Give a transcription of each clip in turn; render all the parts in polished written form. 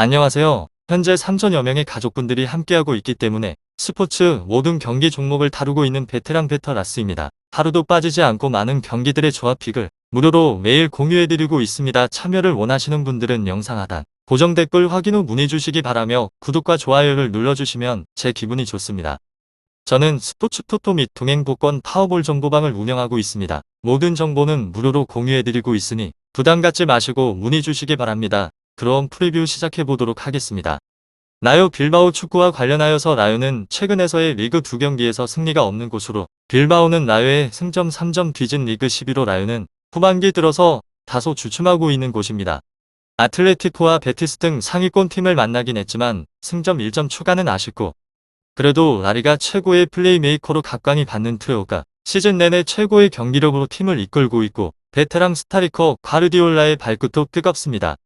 안녕하세요. 현재 3천여 명의 가족분들이 함께하고 있기 때문에 스포츠 모든 경기 종목을 다루고 있는 베테랑 베터라스입니다. 하루도 빠지지 않고 많은 경기들의 조합픽을 무료로 매일 공유해드리고 있습니다. 참여를 원하시는 분들은 영상 하단 고정 댓글 확인 후 문의 주시기 바라며 구독과 좋아요를 눌러주시면 제 기분이 좋습니다. 저는 스포츠 토토 및 동행 복권 파워볼 정보방을 운영하고 있습니다. 모든 정보는 무료로 공유해드리고 있으니 부담 갖지 마시고 문의 주시기 바랍니다. 그럼 프리뷰 시작해보도록 하겠습니다. 라요 빌바오 축구와 관련하여서 라요는 최근에서의 리그 2경기에서 승리가 없는 곳으로 빌바오는 라요의 승점 3점 뒤진 리그 11호 라요는 후반기 들어서 다소 주춤하고 있는 곳입니다. 아틀레티코와 베티스 등 상위권 팀을 만나긴 했지만 승점 1점 추가는 아쉽고 그래도 라리가 최고의 플레이메이커로 각광이 받는 트레오가 시즌 내내 최고의 경기력으로 팀을 이끌고 있고 베테랑 스타리커 과르디올라의 발끝도 뜨겁습니다.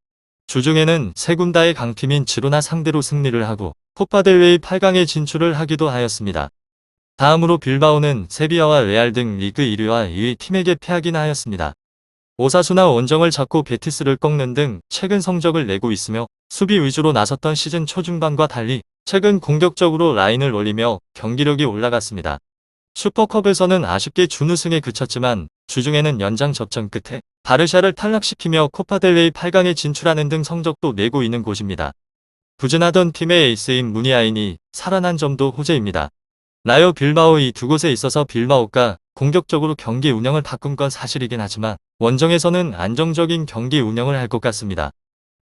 주중에는 세군다의 강팀인 지로나 상대로 승리를 하고 코파델레이 8강에 진출을 하기도 하였습니다. 다음으로 빌바오는 세비야와 레알 등 리그 1위와 2위 팀에게 패하긴 하였습니다. 오사수나 원정을 잡고 베티스를 꺾는 등 최근 성적을 내고 있으며 수비 위주로 나섰던 시즌 초중반과 달리 최근 공격적으로 라인을 올리며 경기력이 올라갔습니다. 슈퍼컵에서는 아쉽게 준우승에 그쳤지만 주중에는 연장 접전 끝에 바르샤를 탈락시키며 코파델레이 8강에 진출하는 등 성적도 내고 있는 곳입니다. 부진하던 팀의 에이스인 무니아인이 살아난 점도 호재입니다. 라요 빌바오 이 두 곳에 있어서 빌바오가 공격적으로 경기 운영을 바꾼 건 사실이긴 하지만 원정에서는 안정적인 경기 운영을 할 것 같습니다.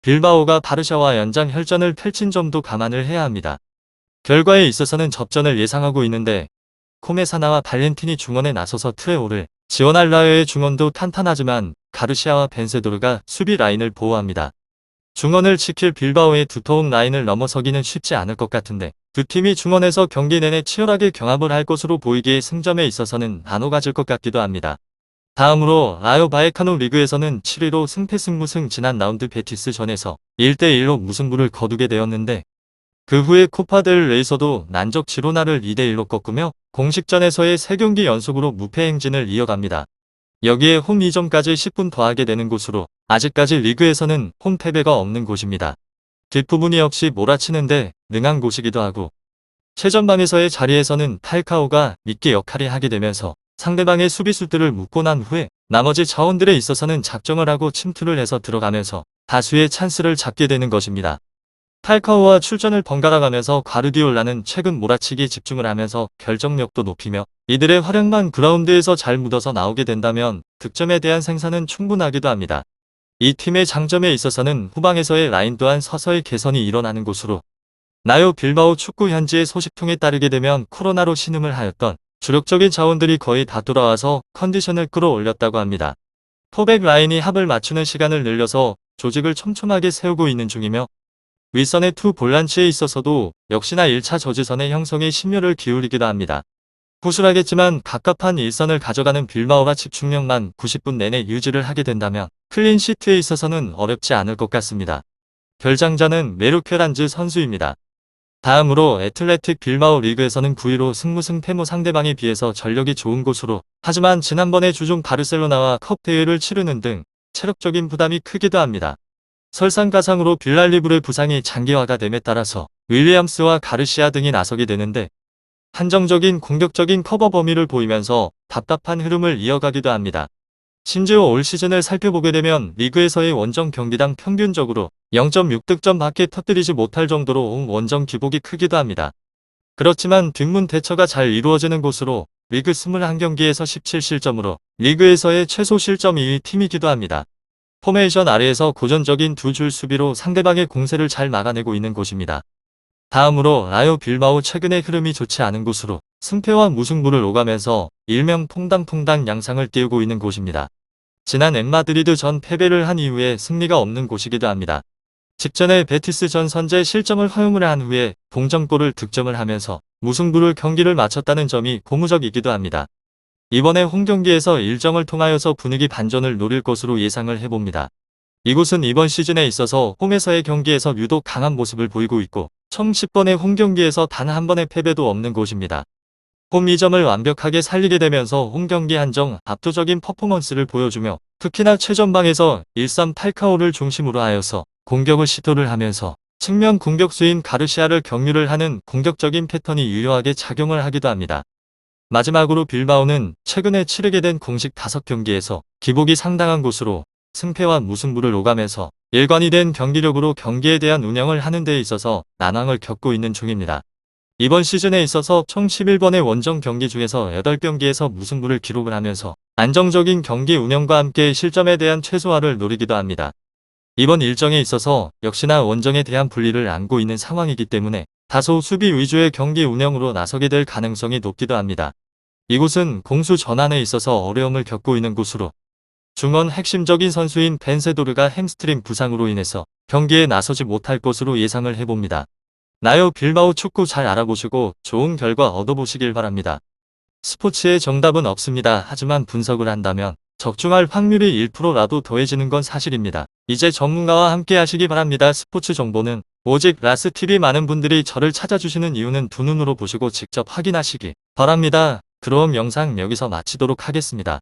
빌바오가 바르샤와 연장 혈전을 펼친 점도 감안을 해야 합니다. 결과에 있어서는 접전을 예상하고 있는데 코메사나와 발렌틴이 중원에 나서서 트레오를 지원할 라요의 중원도 탄탄하지만 가르시아와 벤세도르가 수비 라인을 보호합니다. 중원을 지킬 빌바오의 두터운 라인을 넘어서기는 쉽지 않을 것 같은데 두 팀이 중원에서 경기 내내 치열하게 경합을 할 것으로 보이기에 승점에 있어서는 안 오가질 것 같기도 합니다. 다음으로 라요 바에카노 리그에서는 7위로 승패승무승 지난 라운드 베티스 전에서 1대1로 무승부를 거두게 되었는데 그 후에 코파델 레이서도 난적 지로나를 2대1로 꺾으며 공식전에서의 3경기 연속으로 무패 행진을 이어갑니다. 여기에 홈 2점까지 10분 더하게 되는 곳으로 아직까지 리그에서는 홈 패배가 없는 곳입니다. 뒷부분이 역시 몰아치는데 능한 곳이기도 하고 최전방에서의 자리에서는 탈카오가 미끼 역할을 하게 되면서 상대방의 수비수들을 묶고 난 후에 나머지 자원들에 있어서는 작정을 하고 침투를 해서 들어가면서 다수의 찬스를 잡게 되는 것입니다. 탈카오와 출전을 번갈아가면서 과르디올라는 최근 몰아치기에 집중을 하면서 결정력도 높이며 이들의 활약만 그라운드에서 잘 묻어서 나오게 된다면 득점에 대한 생산은 충분하기도 합니다. 이 팀의 장점에 있어서는 후방에서의 라인 또한 서서히 개선이 일어나는 곳으로 라요 빌바오 축구 현지의 소식통에 따르게 되면 코로나로 신음을 하였던 주력적인 자원들이 거의 다 돌아와서 컨디션을 끌어올렸다고 합니다. 포백 라인이 합을 맞추는 시간을 늘려서 조직을 촘촘하게 세우고 있는 중이며 윗선의 투 볼란치에 있어서도 역시나 1차 저지선의 형성에 심혈을 기울이기도 합니다. 후술하겠지만 갑갑한 일선을 가져가는 빌바오가 집중력만 90분 내내 유지를 하게 된다면 클린시트에 있어서는 어렵지 않을 것 같습니다. 결장자는 메루케란즈 선수입니다. 다음으로 애틀레틱 빌바오 리그에서는 9위로 승무승 패무 상대방에 비해서 전력이 좋은 곳으로 하지만 지난번에 주중 바르셀로나와 컵 대회를 치르는 등 체력적인 부담이 크기도 합니다. 설상가상으로 빌랄리브르의 부상이 장기화가 됨에 따라서 윌리엄스와 가르시아 등이 나서게 되는데 한정적인 공격적인 커버 범위를 보이면서 답답한 흐름을 이어가기도 합니다. 심지어 올 시즌을 살펴보게 되면 리그에서의 원정 경기당 평균적으로 0.6득점 밖에 터뜨리지 못할 정도로 원정 기복이 크기도 합니다. 그렇지만 뒷문 대처가 잘 이루어지는 곳으로 리그 21경기에서 17실점으로 리그에서의 최소 실점 2위 팀이기도 합니다. 포메이션 아래에서 고전적인 두 줄 수비로 상대방의 공세를 잘 막아내고 있는 곳입니다. 다음으로 라요 빌바오 최근의 흐름이 좋지 않은 곳으로 승패와 무승부를 오가면서 일명 퐁당퐁당 양상을 띄우고 있는 곳입니다. 지난 엠마드리드 전 패배를 한 이후에 승리가 없는 곳이기도 합니다. 직전에 베티스 전 선제 실점을 허용을 한 후에 동점골을 득점을 하면서 무승부를 경기를 마쳤다는 점이 고무적이기도 합니다. 이번에 홈경기에서 1점을 통하여서 분위기 반전을 노릴 것으로 예상을 해봅니다. 이곳은 이번 시즌에 있어서 홈에서의 경기에서 유독 강한 모습을 보이고 있고 총 10번의 홈경기에서 단 한 번의 패배도 없는 곳입니다. 홈 2점을 완벽하게 살리게 되면서 홈경기 한정 압도적인 퍼포먼스를 보여주며 특히나 최전방에서 1-3 탈카오를 중심으로 하여서 공격을 시도를 하면서 측면 공격수인 가르시아를 경유를 하는 공격적인 패턴이 유효하게 작용을 하기도 합니다. 마지막으로 빌바오는 최근에 치르게 된 공식 5경기에서 기복이 상당한 곳으로 승패와 무승부를 오가면서 일관이 된 경기력으로 경기에 대한 운영을 하는 데 있어서 난항을 겪고 있는 중입니다. 이번 시즌에 있어서 총 11번의 원정 경기 중에서 8경기에서 무승부를 기록을 하면서 안정적인 경기 운영과 함께 실점에 대한 최소화를 노리기도 합니다. 이번 일정에 있어서 역시나 원정에 대한 불리를 안고 있는 상황이기 때문에 다소 수비 위주의 경기 운영으로 나서게 될 가능성이 높기도 합니다. 이곳은 공수 전환에 있어서 어려움을 겪고 있는 곳으로 중원 핵심적인 선수인 벤세도르가 햄스트링 부상으로 인해서 경기에 나서지 못할 것으로 예상을 해봅니다. 나요 빌바오 축구 잘 알아보시고 좋은 결과 얻어보시길 바랍니다. 스포츠의 정답은 없습니다. 하지만 분석을 한다면 적중할 확률이 1%라도 더해지는 건 사실입니다. 이제 전문가와 함께 하시기 바랍니다. 스포츠 정보는 오직 라스TV. 많은 분들이 저를 찾아주시는 이유는 두 눈으로 보시고 직접 확인하시기 바랍니다. 그럼 영상 여기서 마치도록 하겠습니다.